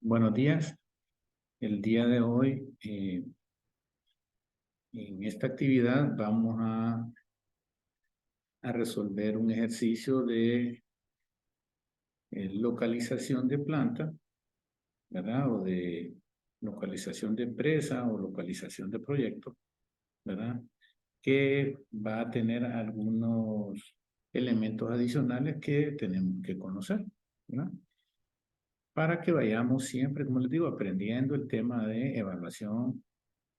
Buenos días. El día de hoy, en esta actividad, vamos a resolver un ejercicio de localización de planta, ¿verdad? O de localización de empresa o localización de proyecto, ¿verdad? Que va a tener algunos elementos adicionales que tenemos que conocer, ¿verdad? Para que vayamos siempre, como les digo, aprendiendo el tema de evaluación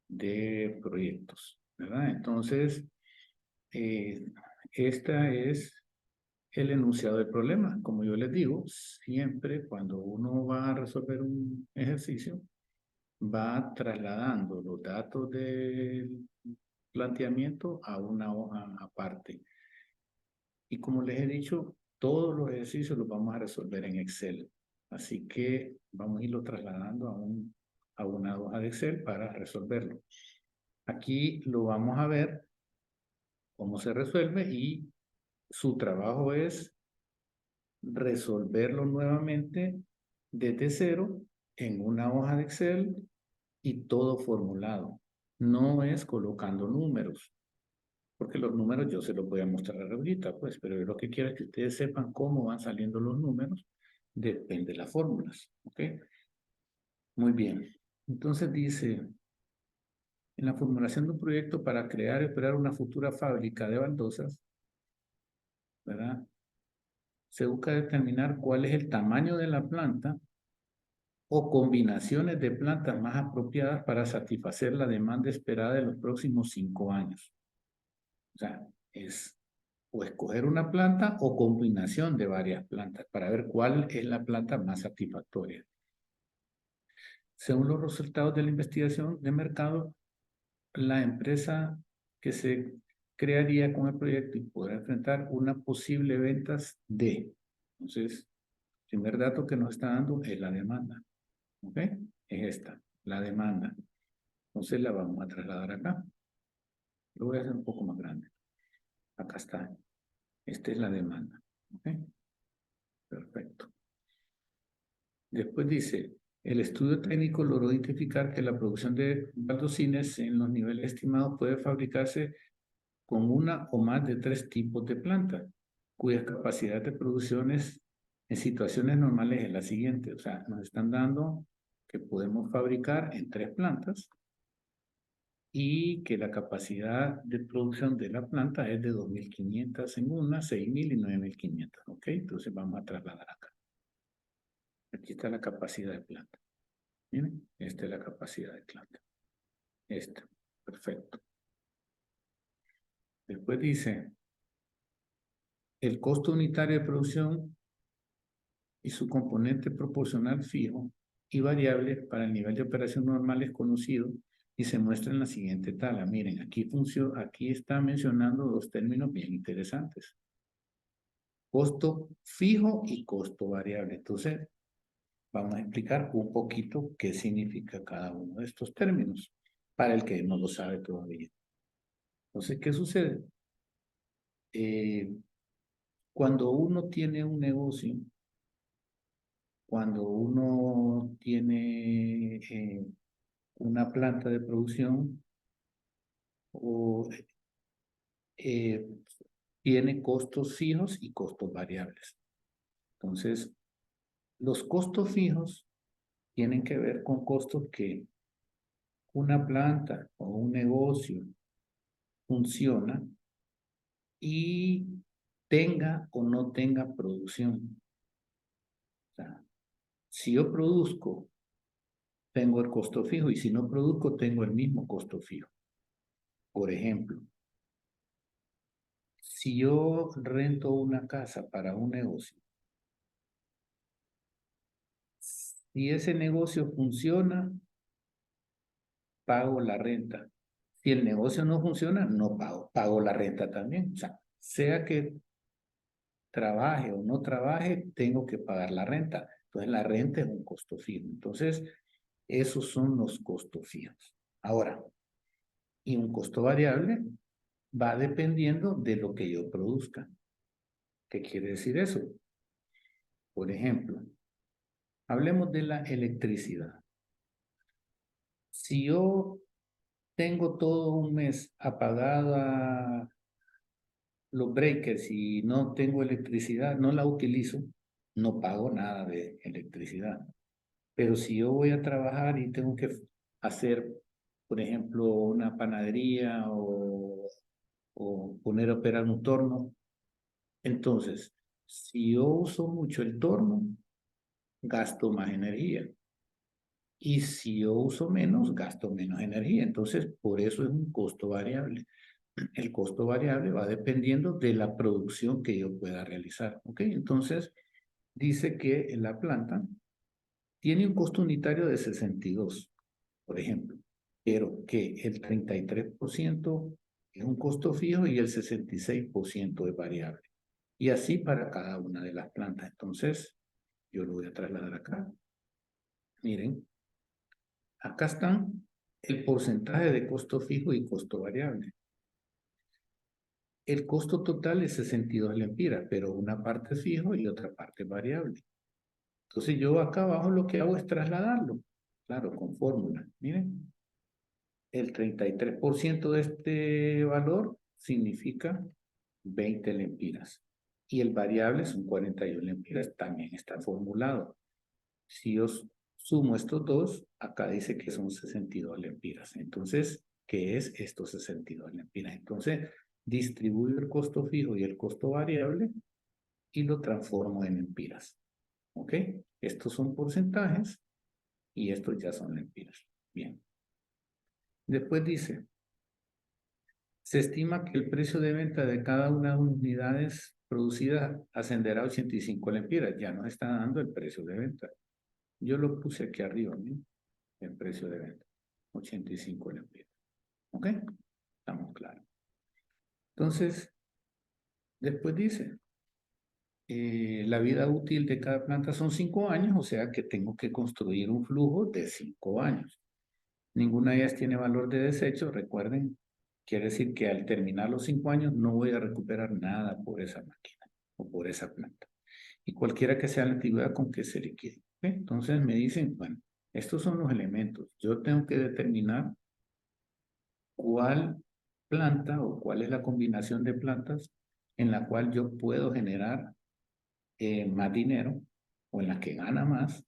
de proyectos, ¿verdad? Entonces, eh, esta es el enunciado del problema. Como yo les digo, siempre cuando uno va a resolver un ejercicio, va trasladando los datos del planteamiento a una hoja aparte. Y como les he dicho, todos los ejercicios los vamos a resolver en Excel. Así que vamos a irlo trasladando a una hoja de Excel para resolverlo. Aquí lo vamos a ver cómo se resuelve y su trabajo es resolverlo nuevamente desde cero en una hoja de Excel y todo formulado. No es colocando números, porque los números yo se los voy a mostrar ahorita, pues, pero yo lo que quiero es que ustedes sepan cómo van saliendo los números, depende de las fórmulas, ¿ok? Muy bien. Entonces dice, en la formulación de un proyecto para crear y operar una futura fábrica de baldosas, ¿verdad? Se busca determinar cuál es el tamaño de la planta o combinaciones de plantas más apropiadas para satisfacer la demanda esperada de los próximos 5 años. O sea, es o escoger una planta o combinación de varias plantas para ver cuál es la planta más satisfactoria. Según los resultados de la investigación de mercado, la empresa que se crearía con el proyecto y podrá enfrentar una posible ventas de. Entonces, el primer dato que nos está dando es la demanda. ¿Ok? Es esta, la demanda. Entonces la vamos a trasladar acá. Lo voy a hacer un poco más grande. Acá está. Esta es la demanda. ¿Ok? Perfecto. Después dice, el estudio técnico logró identificar que la producción de baldosines en los niveles estimados puede fabricarse con una o más de 3 tipos de plantas, cuya capacidad de producción en situaciones normales es la siguiente. O sea, nos están dando que podemos fabricar en 3 plantas y que la capacidad de producción de la planta es de 2.500 en una, 6.000 y 9.500. ¿Ok? Entonces vamos a trasladar acá. Aquí está la capacidad de planta. Miren, esta es la capacidad de planta. Esta. Perfecto. Después dice, el costo unitario de producción y su componente proporcional fijo y variable para el nivel de operación normal es conocido y se muestra en la siguiente tabla. Miren, aquí está mencionando dos términos bien interesantes. Costo fijo y costo variable. Entonces, vamos a explicar un poquito qué significa cada uno de estos términos para el que no lo sabe todavía. Entonces, ¿qué sucede? Cuando uno tiene un negocio, cuando uno tiene una planta de producción o eh, tiene costos fijos y costos variables. Entonces, los costos fijos tienen que ver con costos que una planta o un negocio funciona y tenga o no tenga producción. O sea, si yo produzco, tengo el costo fijo y si no produzco, tengo el mismo costo fijo. Por ejemplo, si yo rento una casa para un negocio, si ese negocio funciona, pago la renta. Si el negocio no funciona, no pago la renta también. O sea que trabaje o no trabaje, tengo que pagar la renta. Entonces, la renta es un costo fijo. Entonces, esos son los costos fijos. Ahora, y un costo variable va dependiendo de lo que yo produzca. ¿Qué quiere decir eso? Por ejemplo, Hablemos de la electricidad. Si yo tengo todo un mes apagada los breakers y no tengo electricidad, no la utilizo, no pago nada de electricidad. Pero si yo voy a trabajar y tengo que hacer, por ejemplo, una panadería o poner a operar un torno, entonces, si yo uso mucho el torno, gasto más energía. Y si yo uso menos, gasto menos energía. Entonces, por eso es un costo variable. El costo variable va dependiendo de la producción que yo pueda realizar. ¿Ok? Entonces, dice que en la planta tiene un costo unitario de 62, por ejemplo, pero que el 33% es un costo fijo y el 66% es variable. Y así para cada una de las plantas. Entonces, yo lo voy a trasladar acá. Miren, acá están el porcentaje de costo fijo y costo variable. El costo total es 62 lempiras, pero una parte es fijo y otra parte es variable. Entonces yo acá abajo lo que hago es trasladarlo. Claro, con fórmula. Miren, el 33% de este valor significa 20 lempiras. Y el variable son 41 lempiras. También está formulado. Si yo sumo estos dos, acá dice que son 62 lempiras. Entonces, ¿qué es estos 62 lempiras? Entonces, distribuyo el costo fijo y el costo variable y lo transformo en lempiras. ¿Ok? Estos son porcentajes y estos ya son lempiras. Bien. Después dice, se estima que el precio de venta de cada una de las unidades producidas ascenderá a 85 lempiras. Ya nos está dando el precio de venta. Yo lo puse aquí arriba, ¿no? El precio de venta. 85 lempiras. ¿Ok? Estamos claros. Entonces, después dice, la vida útil de cada planta son 5 años, o sea que tengo que construir un flujo de 5 años. Ninguna de ellas tiene valor de desecho, recuerden, quiere decir que al terminar los 5 años no voy a recuperar nada por esa máquina o por esa planta. Y cualquiera que sea la antigüedad con que se liquide. ¿Ok? Entonces me dicen, bueno, estos son los elementos. Yo tengo que determinar cuál planta o cuál es la combinación de plantas en la cual yo puedo generar más dinero o en la que gana más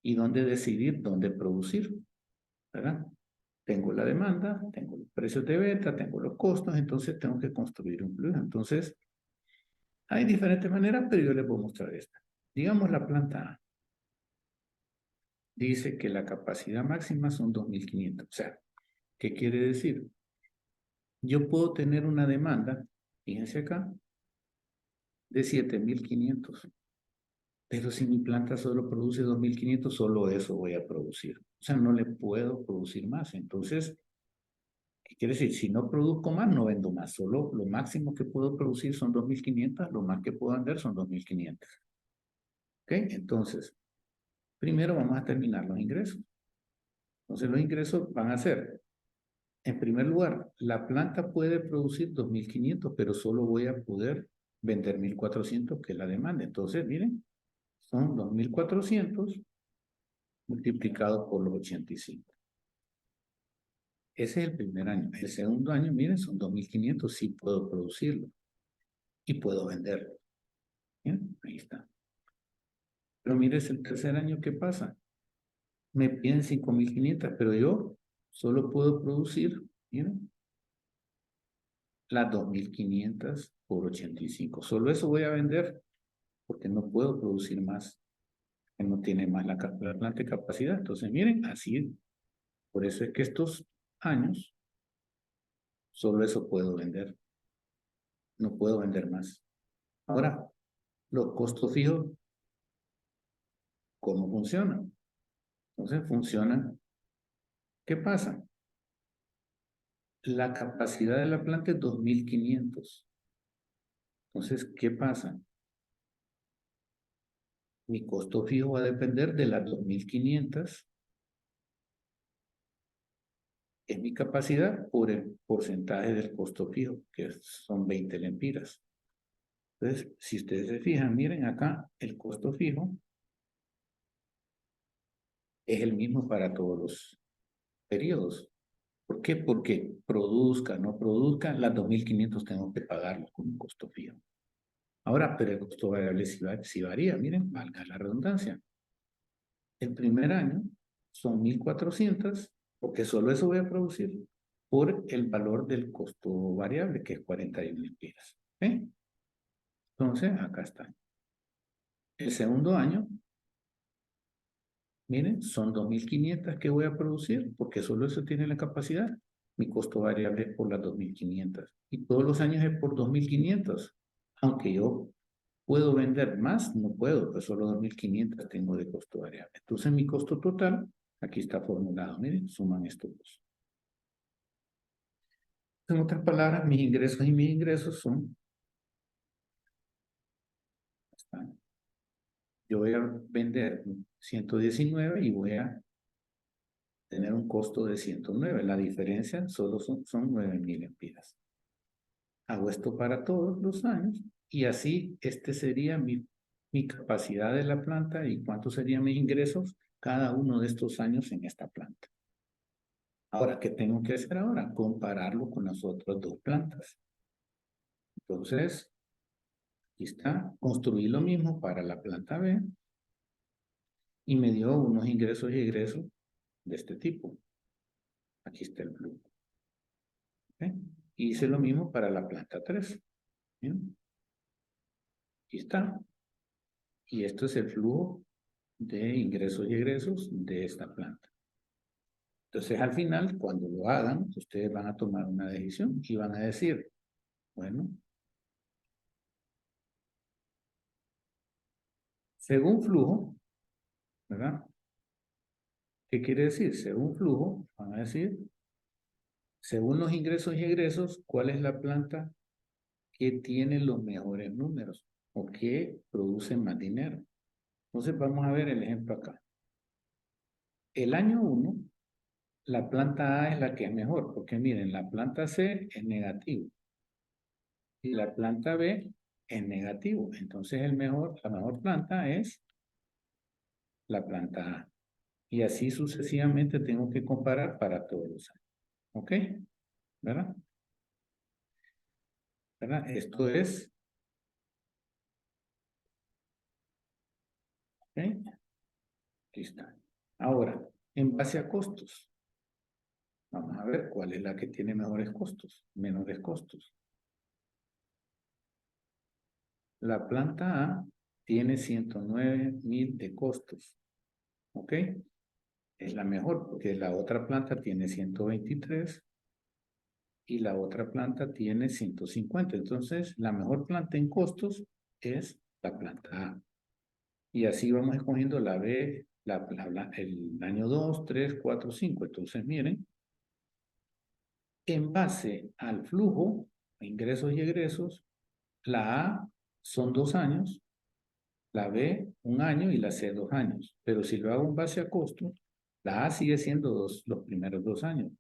y dónde decidir dónde producir, ¿verdad? Tengo la demanda, tengo los precios de venta, tengo los costos, entonces tengo que construir un flujo. Entonces, hay diferentes maneras, pero yo les voy a mostrar esta. Digamos la planta A. Dice que la capacidad máxima son 2.500. O sea, ¿qué quiere decir? Yo puedo tener una demanda, fíjense acá, de 7.500. Pero si mi planta solo produce 2.500, solo eso voy a producir. O sea, no le puedo producir más. Entonces, ¿qué quiere decir? Si no produzco más, no vendo más. Solo lo máximo que puedo producir son 2.500, lo más que puedo vender son 2.500. ¿Ok? Entonces, primero vamos a terminar los ingresos. Entonces, los ingresos van a ser, en primer lugar, la planta puede producir 2.500, pero solo voy a poder vender 1.400, que es la demanda. Entonces, miren, son 2.400 multiplicado por los 85. Ese es el primer año. El segundo año, miren, son 2.500, sí puedo producirlo y puedo venderlo. ¿Bien? Ahí está. Pero mire, es el tercer año, ¿qué pasa? Me piden 5.500, pero yo solo puedo producir, miren, las 2.500 por 85. Solo eso voy a vender porque no puedo producir más, que no tiene más la planta de capacidad. Entonces, miren, así es. Por eso es que estos años, solo eso puedo vender. No puedo vender más. Ahora, los costos fijos, ¿cómo funcionan? Entonces, funcionan. ¿Qué pasa? La capacidad de la planta es 2.500. Entonces, ¿qué pasa? Mi costo fijo va a depender de las 2.500. Es mi capacidad por el porcentaje del costo fijo, que son 20 lempiras. Entonces, si ustedes se fijan, miren acá, el costo fijo es el mismo para todos los periodos. ¿Por qué? Porque produzca, no produzca, las 2.500 tengo que pagarlo con un costo fijo. Ahora, pero el costo variable sí varía, miren, valga la redundancia. El primer año son 1.400, porque solo eso voy a producir, por el valor del costo variable, que es 41 lempiras. ¿Okay? Entonces, acá está. El segundo año, miren, son 2.500 que voy a producir, porque solo eso tiene la capacidad. Mi costo variable es por las 2.500. Y todos los años es por 2.500. Aunque yo puedo vender más, no puedo, pues solo 2.500 tengo de costo variable. Entonces mi costo total, aquí está formulado, miren, suman estos dos. En otras palabras, mis ingresos son, yo voy a vender 119 y voy a tener un costo de 109. La diferencia solo son 9.000 lempiras. Hago esto para todos los años y así este sería mi capacidad de la planta y cuántos serían mis ingresos cada uno de estos años en esta planta. Ahora, ¿qué tengo que hacer ahora? Compararlo con las otras dos plantas. Entonces, aquí está, construí lo mismo para la planta B y me dio unos ingresos y egresos de este tipo. Aquí está el flujo. ¿Okay? Hice lo mismo para la planta 3. ¿Bien? Aquí está. Y esto es el flujo de ingresos y egresos de esta planta. Entonces, al final, cuando lo hagan, ustedes van a tomar una decisión y van a decir, bueno, según flujo, ¿verdad? ¿Qué quiere decir? Según flujo, van a decir, según los ingresos y egresos, ¿cuál es la planta que tiene los mejores números o que produce más dinero? Entonces, vamos a ver el ejemplo acá. El año 1, la planta A es la que es mejor, porque miren, la planta C es negativo y la planta B es negativo. Entonces, la mejor planta es la planta A. Y así sucesivamente tengo que comparar para todos los años. ¿Ok? ¿Verdad? ¿Verdad? Esto es... ¿Ok? Aquí está. Ahora, en base a costos. Vamos a ver cuál es la que tiene mejores costos, menores costos. La planta A tiene 109.000 de costos. ¿Ok? Es la mejor porque la otra planta tiene 123 y la otra planta tiene 150. Entonces, la mejor planta en costos es la planta A. Y así vamos escogiendo la B, el año 2, 3, 4, 5. Entonces, miren, en base al flujo, ingresos y egresos, la A son 2 años, la B 1 año y la C 2 años. Pero si lo hago en base a costo, la A sigue siendo los primeros 2 años.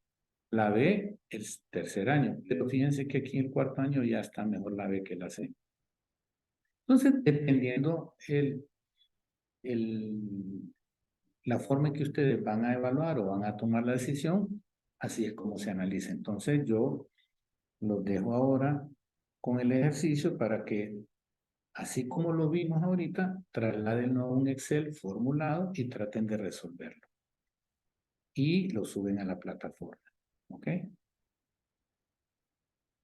La B el tercer año. Pero fíjense que aquí en el cuarto año ya está mejor la B que la C. Entonces, dependiendo la forma en que ustedes van a evaluar o van a tomar la decisión, así es como se analiza. Entonces, yo los dejo ahora con el ejercicio para que, así como lo vimos ahorita, trasladen a un Excel formulado y traten de resolverlo. Y lo suben a la plataforma. ¿Ok?